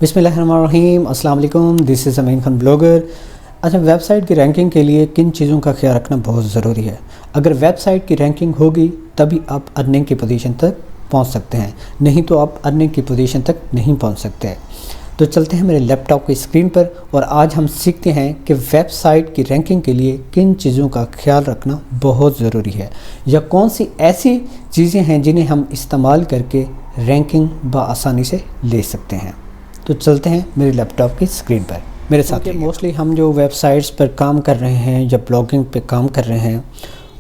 बिस्मिल्लाहिर्रहमानिर्रहीम, अस्सलाम वालेकुम। This is Amin Khan blogger. अच्छा, वेबसाइट की रैंकिंग के लिए किन चीज़ों का ख्याल रखना बहुत ज़रूरी है। अगर वेबसाइट की रैंकिंग होगी तभी आप अर्निंग की पोजीशन तक पहुंच सकते हैं, नहीं तो आप अर्निंग की पोजीशन तक नहीं पहुंच सकते। तो चलते हैं मेरे लैपटॉप की स्क्रीन पर और आज हम सीखते हैं कि वेबसाइट की रैंकिंग के लिए किन चीज़ों का ख्याल रखना बहुत ज़रूरी है, या कौन सी ऐसी चीज़ें हैं जिन्हें हम इस्तेमाल करके रैंकिंग बआसानी से ले सकते हैं। तो चलते हैं मेरे लैपटॉप की स्क्रीन पर मेरे साथ। मोस्टली हम जो वेबसाइट्स पर काम कर रहे हैं या ब्लॉगिंग पे काम कर रहे हैं,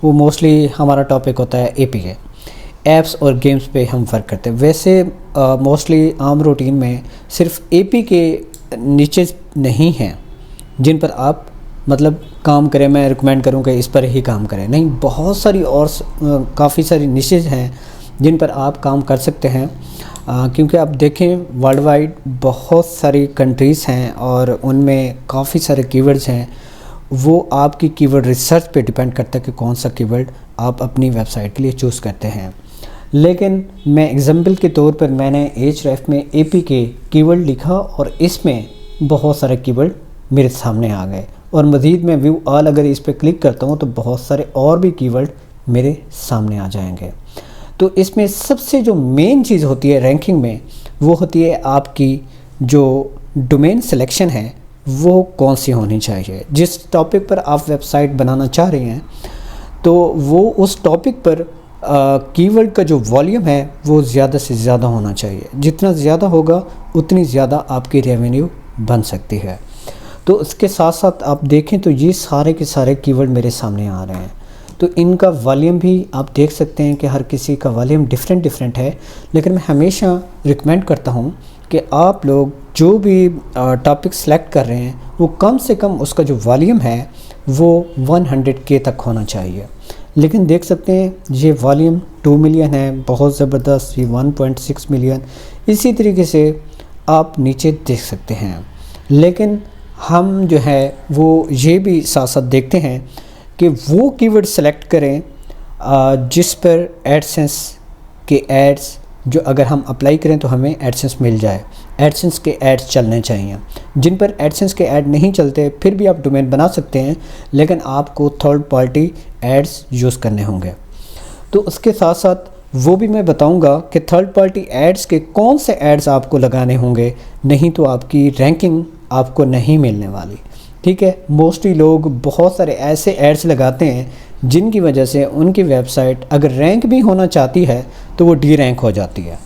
वो मोस्टली हमारा टॉपिक होता है एपीके, ऐप्स और गेम्स पे हम वर्क करते हैं। वैसे मोस्टली आम रूटीन में सिर्फ एपीके नीचे नहीं हैं जिन पर आप मतलब काम करें, मैं रिकमेंड करूँगा इस पर ही काम करें। नहीं, बहुत सारी और काफ़ी सारी निशेज़ हैं जिन पर आप काम कर सकते हैं, क्योंकि आप देखें वर्ल्ड वाइड बहुत सारी कंट्रीज़ हैं और उनमें काफ़ी सारे कीवर्ड्स हैं। वो आपकी कीवर्ड रिसर्च पे डिपेंड करता है कि कौन सा कीवर्ड आप अपनी वेबसाइट के लिए चूज़ करते हैं। लेकिन मैं एग्जांपल के तौर पर मैंने एचरेफ में एपीके कीवर्ड लिखा और इसमें बहुत सारे कीवर्ड मेरे सामने आ गए, और मज़ीद मैं व्यू ऑल अगर इस पर क्लिक करता हूँ तो बहुत सारे और भी कीवर्ड मेरे सामने आ जाएंगे। तो इसमें सबसे जो मेन चीज़ होती है रैंकिंग में, वो होती है आपकी जो डोमेन सिलेक्शन है वो कौन सी होनी चाहिए। जिस टॉपिक पर आप वेबसाइट बनाना चाह रहे हैं तो वो उस टॉपिक पर कीवर्ड का जो वॉल्यूम है वो ज़्यादा से ज़्यादा होना चाहिए। जितना ज़्यादा होगा उतनी ज़्यादा आपकी रेवेन्यू बन सकती है। तो इसके साथ साथ आप देखें तो ये सारे के सारे कीवर्ड मेरे सामने आ रहे हैं, तो इनका वॉल्यूम भी आप देख सकते हैं कि हर किसी का वॉल्यूम डिफरेंट है। लेकिन मैं हमेशा रिकमेंड करता हूं कि आप लोग जो भी टॉपिक सेलेक्ट कर रहे हैं वो कम से कम उसका जो वॉल्यूम है वो 100K तक होना चाहिए। लेकिन देख सकते हैं ये वॉल्यूम 2 मिलियन है, बहुत ज़बरदस्त, ये 1.6 मिलियन, इसी तरीके से आप नीचे देख सकते हैं। लेकिन हम जो है वो ये भी साथ साथ देखते हैं कि वो कीवर्ड सेलेक्ट करें जिस पर एडसेंस के एड्स जो अगर हम अप्लाई करें तो हमें एडसेंस मिल जाए। एडसेंस के एड्स चलने चाहिए। जिन पर एडसेंस के ऐड नहीं चलते फिर भी आप डोमेन बना सकते हैं, लेकिन आपको थर्ड पार्टी एड्स यूज़ करने होंगे। तो उसके साथ साथ वो भी मैं बताऊंगा कि थर्ड पार्टी एड्स के कौन से एड्स आपको लगाने होंगे, नहीं तो आपकी रैंकिंग आपको नहीं मिलने वाली। ठीक है, मोस्टली लोग बहुत सारे ऐसे एड्स लगाते हैं जिनकी वजह से उनकी वेबसाइट अगर रैंक भी होना चाहती है तो वो डी रैंक हो जाती है।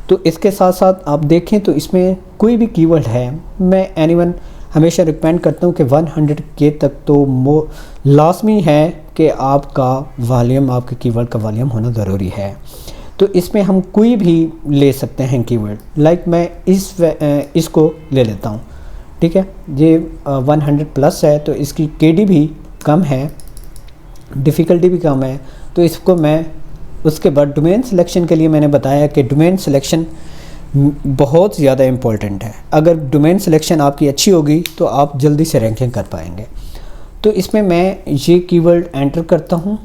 तो इसके साथ साथ आप देखें तो इसमें कोई भी कीवर्ड है, मैं एनीवन हमेशा रिकमेंड करता हूँ कि 100K तक तो लाजमी है कि आपका वॉल्यूम, आपके कीवर्ड का वॉल्यूम होना ज़रूरी है। तो इसमें हम कोई भी ले सकते हैं कीवर्ड, लाइक मैं इसको ले लेता हूँ। ठीक है, ये 100 प्लस है तो इसकी केडी भी कम है, डिफ़िकल्टी भी कम है। तो इसको मैं उसके बाद डोमेन सिलेक्शन के लिए मैंने बताया कि डोमेन सिलेक्शन बहुत ज़्यादा इम्पोर्टेंट है। अगर डोमेन सिलेक्शन आपकी अच्छी होगी तो आप जल्दी से रैंकिंग कर पाएंगे। तो इसमें मैं ये कीवर्ड एंटर करता हूँ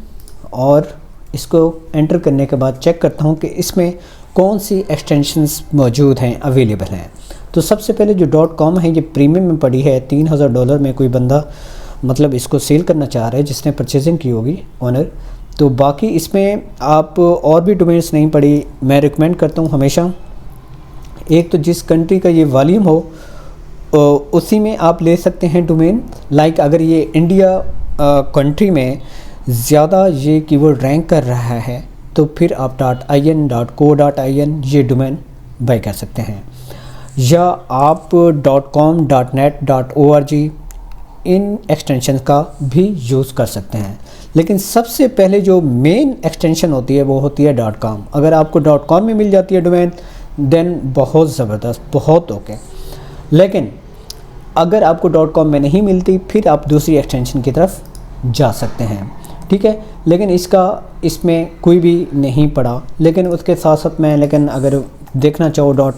और इसको एंटर करने के बाद चेक करता हूँ कि इसमें कौन सी एक्सटेंशंस मौजूद हैं, अवेलेबल हैं। तो सबसे पहले जो .com है ये प्रीमियम में पड़ी है, $3000 में कोई बंदा मतलब इसको सेल करना चाह रहा है जिसने परचेजिंग की होगी ओनर। तो बाकी इसमें आप और भी डोमेन्स नहीं पड़ी, मैं रिकमेंड करता हूँ हमेशा एक तो जिस कंट्री का ये वॉल्यूम हो उसी में आप ले सकते हैं डोमेन। लाइक अगर ये इंडिया कंट्री में ज़्यादा ये कीवर्ड रैंक कर रहा है तो फिर आप .in, .co.in ये डोमेन बाय कर सकते हैं, या आप .com, .net, .org इन एक्सटेंशन का भी यूज़ कर सकते हैं। लेकिन सबसे पहले जो मेन एक्सटेंशन होती है वो होती है .com। अगर आपको .com में मिल जाती है डोमेन देन बहुत ज़बरदस्त, बहुत ओके। लेकिन अगर आपको .com में नहीं मिलती फिर आप दूसरी एक्सटेंशन की तरफ जा सकते हैं। ठीक है, लेकिन इसमें कोई भी नहीं पड़ा। लेकिन उसके साथ साथ मैं लेकिन अगर देखना चाहो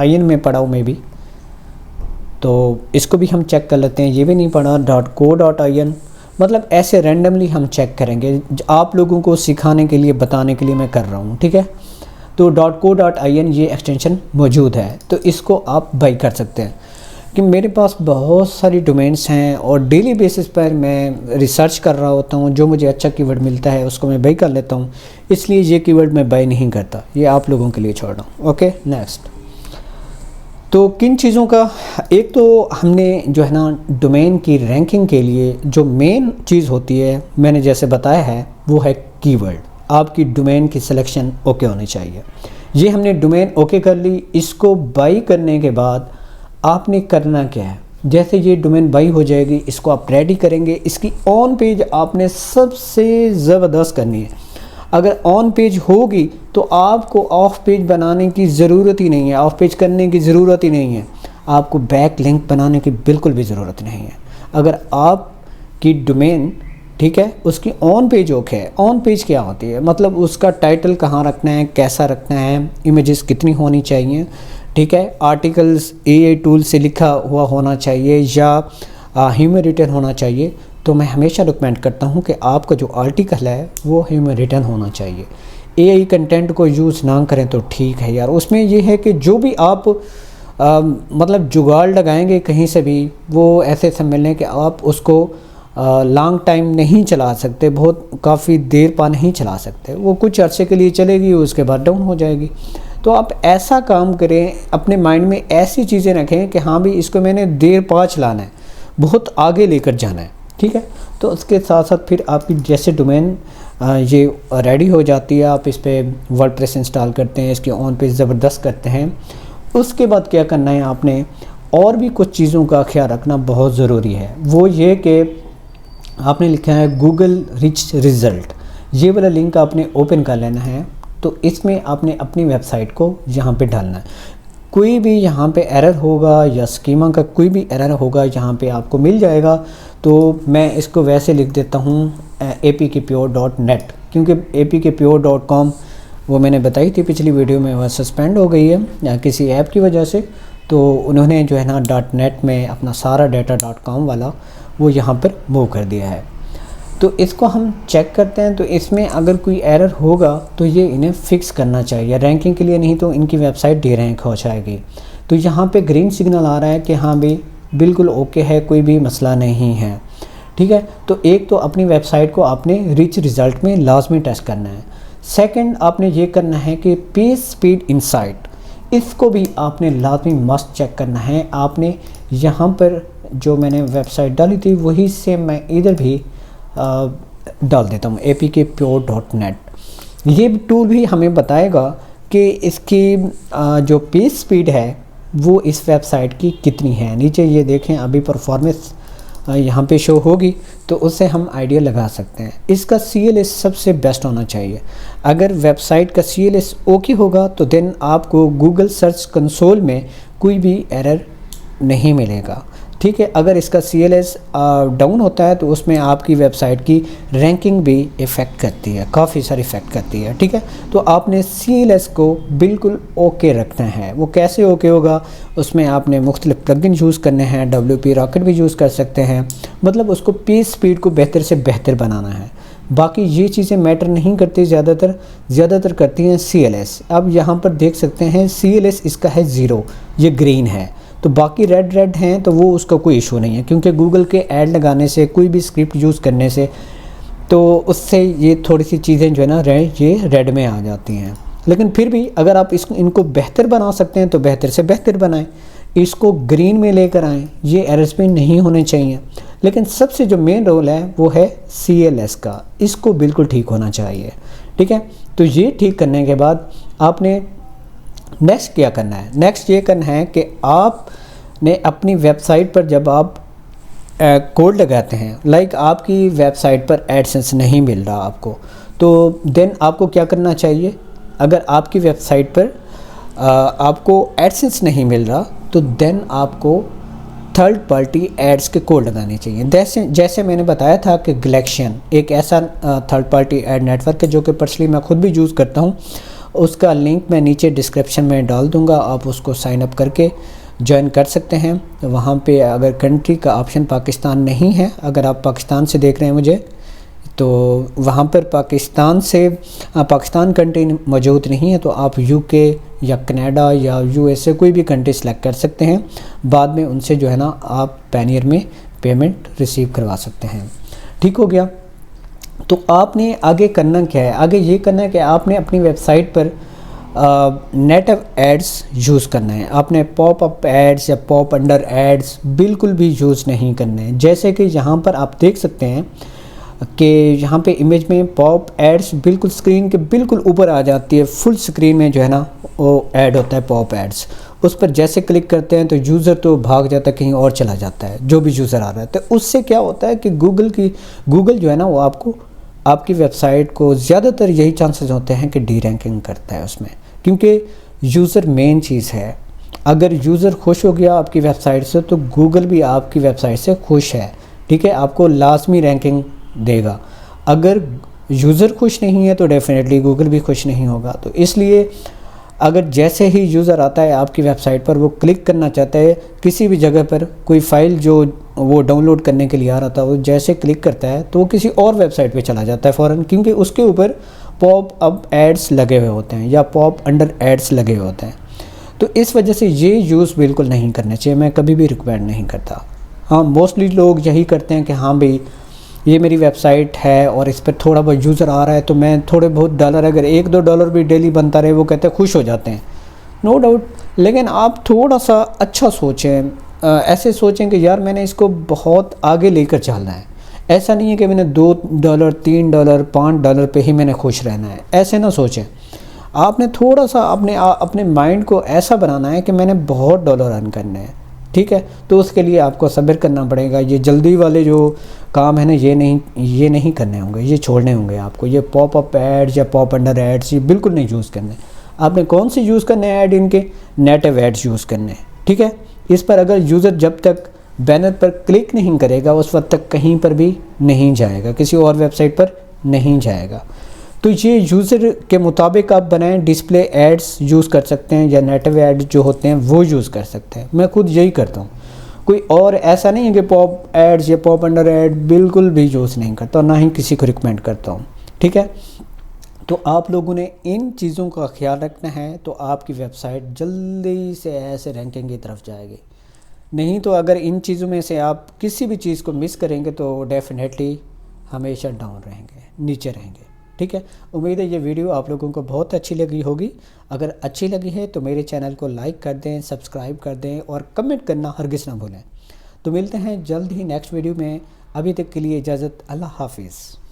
.in में पड़ा हूँ मैं भी, तो इसको भी हम चेक कर लेते हैं। ये भी नहीं पड़ा .co.in, मतलब ऐसे रैंडमली हम चेक करेंगे। आप लोगों को सिखाने के लिए, बताने के लिए मैं कर रहा हूँ। ठीक है, तो .co.in ये एक्सटेंशन मौजूद है, तो इसको आप बाई कर सकते हैं। कि मेरे पास बहुत सारी डोमेन्स हैं और डेली बेसिस पर मैं रिसर्च कर रहा होता हूँ, जो मुझे अच्छा कीवर्ड मिलता है उसको मैं बाई कर लेता हूँ, इसलिए ये कीवर्ड मैं बाई नहीं करता, ये आप लोगों के लिए छोड़ रहा हूँ। Okay, next. तो किन चीज़ों का, एक तो हमने जो है ना डोमेन की रैंकिंग के लिए जो मेन चीज़ होती है मैंने जैसे बताया है वो है कीवर्ड। आपकी डोमेन की सिलेक्शन ओके होनी चाहिए। ये हमने डोमेन ओके कर ली, इसको बाई करने के बाद आपने करना क्या है, जैसे ये डोमेन बाई हो जाएगी इसको आप रेडी करेंगे, इसकी ऑन पेज आपने सबसे ज़बरदस्त करनी है। अगर ऑन पेज होगी तो आपको ऑफ पेज बनाने की ज़रूरत ही नहीं है, ऑफ पेज करने की ज़रूरत ही नहीं है, आपको बैक लिंक बनाने की बिल्कुल भी ज़रूरत नहीं है। अगर आपकी डोमेन ठीक है उसकी ऑन पेज ओके है। ऑन पेज क्या होती है, मतलब उसका टाइटल कहाँ रखना है, कैसा रखना है, इमेजेस कितनी होनी चाहिए, ठीक है, आर्टिकल्स AI टूल से लिखा हुआ होना चाहिए या ह्यूमन रिटन होना चाहिए। तो मैं हमेशा रिकमेंड करता हूँ कि आपका जो आर्टिकल है वो ह्यूमन रिटन होना चाहिए। AI कंटेंट को यूज़ ना करें तो ठीक है यार। उसमें ये है कि जो भी आप मतलब जुगाड़ लगाएंगे कहीं से भी, वो ऐसे सम्मेलने कि आप उसको लॉन्ग टाइम नहीं चला सकते, बहुत काफ़ी देर पा नहीं चला सकते, वो कुछ अरसे के लिए चलेगी उसके बाद डाउन हो जाएगी। तो आप ऐसा काम करें, अपने माइंड में ऐसी चीज़ें रखें कि हाँ भी इसको मैंने देर पा चलाना है, बहुत आगे लेकर जाना है, ठीक है। तो उसके साथ साथ फिर आपकी जैसे डोमेन ये रेडी हो जाती है, आप इस पर वर्डप्रेस इंस्टॉल करते हैं, इसके ऑन पेज ज़बरदस्त करते हैं, उसके बाद क्या करना है आपने, और भी कुछ चीज़ों का ख्याल रखना बहुत ज़रूरी है। वो ये कि आपने लिखा है गूगल रिच रिज़ल्ट, ये वाला लिंक आपने ओपन कर लेना है। तो इसमें आपने अपनी वेबसाइट को यहाँ पे डालना है। कोई भी यहाँ पे एरर होगा या स्कीमा का कोई भी एरर होगा यहाँ पे आपको मिल जाएगा। तो मैं इसको वैसे लिख देता हूँ apkpure.net, क्योंकि apkpure.com वो मैंने बताई थी पिछली वीडियो में, वह सस्पेंड हो गई है या किसी ऐप की वजह से। तो उन्होंने जो है ना .net में अपना सारा डाटा .com वाला वो यहाँ पर मूव कर दिया है। तो इसको हम चेक करते हैं। तो इसमें अगर कोई एरर होगा तो ये इन्हें फिक्स करना चाहिए रैंकिंग के लिए, नहीं तो इनकी वेबसाइट डीरैंक हो जाएगी। तो यहाँ पे ग्रीन सिग्नल आ रहा है कि हाँ भाई बिल्कुल ओके है, कोई भी मसला नहीं है, ठीक है। तो एक तो अपनी वेबसाइट को आपने रिच रिज़ल्ट में लाजमी टेस्ट करना है। सेकंड आपने ये करना है कि पेज स्पीड इनसाइट, इसको भी आपने लाजमी मस्ट चेक करना है। आपने यहाँ पर जो मैंने वेबसाइट डाली थी वही से मैं इधर भी डाल देता हूँ apkpure.net। ये टूल भी हमें बताएगा कि इसकी जो पेज स्पीड है वो इस वेबसाइट की कितनी है। नीचे ये देखें अभी परफॉर्मेंस यहाँ पे शो होगी, तो उससे हम आइडिया लगा सकते हैं। इसका CLS सबसे बेस्ट होना चाहिए। अगर वेबसाइट का CLS ओके होगा तो देन आपको गूगल सर्च कंसोल में कोई भी एरर नहीं मिलेगा, ठीक है। अगर इसका CLS डाउन होता है तो उसमें आपकी वेबसाइट की रैंकिंग भी इफ़ेक्ट करती है, काफ़ी सारी इफ़ेक्ट करती है, ठीक है। तो आपने CLS को बिल्कुल ओके रखना है। वो कैसे ओके होगा, उसमें आपने मुख्तलिफ प्लगइन यूज़ करने हैं, WP रॉकेट भी यूज़ कर सकते हैं, मतलब उसको पेज स्पीड को बेहतर से बेहतर बनाना है। बाकी ये चीज़ें मैटर नहीं करती, ज़्यादातर करती हैं CLS। अब यहाँ पर देख सकते हैं CLS इसका है 0, ये ग्रीन है, तो बाकी रेड हैं, तो वो उसका कोई इशू नहीं है, क्योंकि गूगल के ऐड लगाने से, कोई भी स्क्रिप्ट यूज़ करने से, तो उससे ये थोड़ी सी चीज़ें जो है ना ये रेड में आ जाती हैं। लेकिन फिर भी अगर आप इनको बेहतर बना सकते हैं तो बेहतर से बेहतर बनाएं, इसको ग्रीन में लेकर आएँ, ये एरर्स में नहीं होने चाहिए। लेकिन सबसे जो मेन रोल है वो है CLS का, इसको बिल्कुल ठीक होना चाहिए, ठीक है। तो ये ठीक करने के बाद आपने नेक्स्ट क्या करना है, नेक्स्ट ये करना है कि आपने अपनी वेबसाइट पर जब आप कोड लगाते हैं, लाइक आपकी वेबसाइट पर एडसेंस नहीं मिल रहा आपको, तो देन आपको क्या करना चाहिए। अगर आपकी वेबसाइट पर आपको एडसेंस नहीं मिल रहा तो देन आपको थर्ड पार्टी एड्स के कोड लगाने चाहिए। जैसे मैंने बताया था कि ग्लेक्शन एक ऐसा थर्ड पार्टी एड नेटवर्क है जो कि पर्सनली मैं खुद भी यूज़ करता हूँ। उसका लिंक मैं नीचे डिस्क्रिप्शन में डाल दूँगा, आप उसको साइन अप करके ज्वाइन कर सकते हैं। वहाँ पे अगर कंट्री का ऑप्शन पाकिस्तान नहीं है, अगर आप पाकिस्तान से देख रहे हैं मुझे तो वहाँ पर पाकिस्तान कंट्री मौजूद नहीं है, तो आप यूके या कनाडा या यूएसए कोई भी कंट्री सेलेक्ट कर सकते हैं। बाद में उनसे जो है ना आप पैनियर में पेमेंट रिसीव करवा सकते हैं। ठीक हो गया। तो आपने आगे करना क्या है, आगे ये करना है कि आपने अपनी वेबसाइट पर नेटिव एड्स यूज़ करना है। आपने पॉप अप एड्स या पॉप अंडर एड्स बिल्कुल भी यूज़ नहीं करने हैं। जैसे कि यहाँ पर आप देख सकते हैं कि यहाँ पे इमेज में पॉप एड्स बिल्कुल स्क्रीन के बिल्कुल ऊपर आ जाती है, फुल स्क्रीन में जो है ना वो ऐड होता है पॉप एड्स। उस पर जैसे क्लिक करते हैं तो यूज़र तो भाग जाता है, कहीं और चला जाता है जो भी यूज़र आ रहा है। तो उससे क्या होता है कि गूगल जो है ना वो आपकी वेबसाइट को ज़्यादातर यही चांसेस होते हैं कि डी रैंकिंग करता है उसमें, क्योंकि यूज़र मेन चीज़ है। अगर यूज़र खुश हो गया आपकी वेबसाइट से तो गूगल भी आपकी वेबसाइट से खुश है। ठीक है, आपको लाजमी रैंकिंग देगा। अगर यूज़र खुश नहीं है तो डेफिनेटली गूगल भी खुश नहीं होगा। तो इसलिए अगर जैसे ही यूज़र आता है आपकी वेबसाइट पर, वो क्लिक करना चाहता है किसी भी जगह पर, कोई फ़ाइल जो वो डाउनलोड करने के लिए आ रहा था, वो जैसे क्लिक करता है तो वो किसी और वेबसाइट पे चला जाता है फ़ौरन, क्योंकि उसके ऊपर पॉप अप एड्स लगे हुए होते हैं या पॉप अंडर एड्स लगे हुए होते हैं। तो इस वजह से ये यूज़ बिल्कुल नहीं करना चाहिए, मैं कभी भी रिकमेंड नहीं करता। हाँ, मोस्टली लोग यही करते हैं कि हाँ भाई ये मेरी वेबसाइट है और इस पर थोड़ा बहुत यूज़र आ रहा है तो मैं थोड़े बहुत डॉलर, अगर $1-2 भी डेली बनता रहे, वो कहते हैं खुश हो जाते हैं। नो डाउट, लेकिन आप थोड़ा सा अच्छा सोचें, ऐसे सोचें कि यार मैंने इसको बहुत आगे लेकर चलना है। ऐसा नहीं है कि मैंने $2, $3, $5 पे ही मैंने खुश रहना है, ऐसे ना सोचें। आपने थोड़ा सा अपने माइंड को ऐसा बनाना है कि मैंने बहुत डॉलर अर्न करने हैं। ठीक है, तो उसके लिए आपको सब्र करना पड़ेगा। ये जल्दी वाले जो काम है ना ये नहीं करने होंगे, ये छोड़ने होंगे आपको। ये पॉप अप एड्स या पॉप अंडर एड्स ये बिल्कुल नहीं यूज़ करने। आपने कौन से यूज़ करने हैं ऐड, इनके नेटिव एड्स यूज़ करने हैं। ठीक है, इस पर अगर यूज़र जब तक बैनर पर क्लिक नहीं करेगा उस वक्त तक कहीं पर भी नहीं जाएगा, किसी और वेबसाइट पर नहीं जाएगा। तो ये यूज़र के मुताबिक आप बनाएं, डिस्प्ले एड्स यूज़ कर सकते हैं या नेटिव एड्स जो होते हैं वो यूज़ कर सकते हैं। मैं खुद यही करता हूँ, कोई और ऐसा नहीं है कि पॉप एड्स या पॉप अंडर एड बिल्कुल भी यूज़ नहीं करता और ना ही किसी को रिकमेंड करता हूँ। ठीक है, तो आप लोगों ने इन चीज़ों का ख्याल रखना है तो आपकी वेबसाइट जल्दी से ऐसे रैंकिंग की तरफ जाएगी। नहीं तो अगर इन चीज़ों में से आप किसी भी चीज़ को मिस करेंगे तो डेफिनेटली हमेशा डाउन रहेंगे, नीचे रहेंगे। ठीक है, उम्मीद है ये वीडियो आप लोगों को बहुत अच्छी लगी होगी। अगर अच्छी लगी है तो मेरे चैनल को लाइक कर दें, सब्सक्राइब कर दें और कमेंट करना हरगिज़ ना भूलें। तो मिलते हैं जल्द ही नेक्स्ट वीडियो में। अभी तक के लिए इजाज़त, अल्लाह हाफिज़।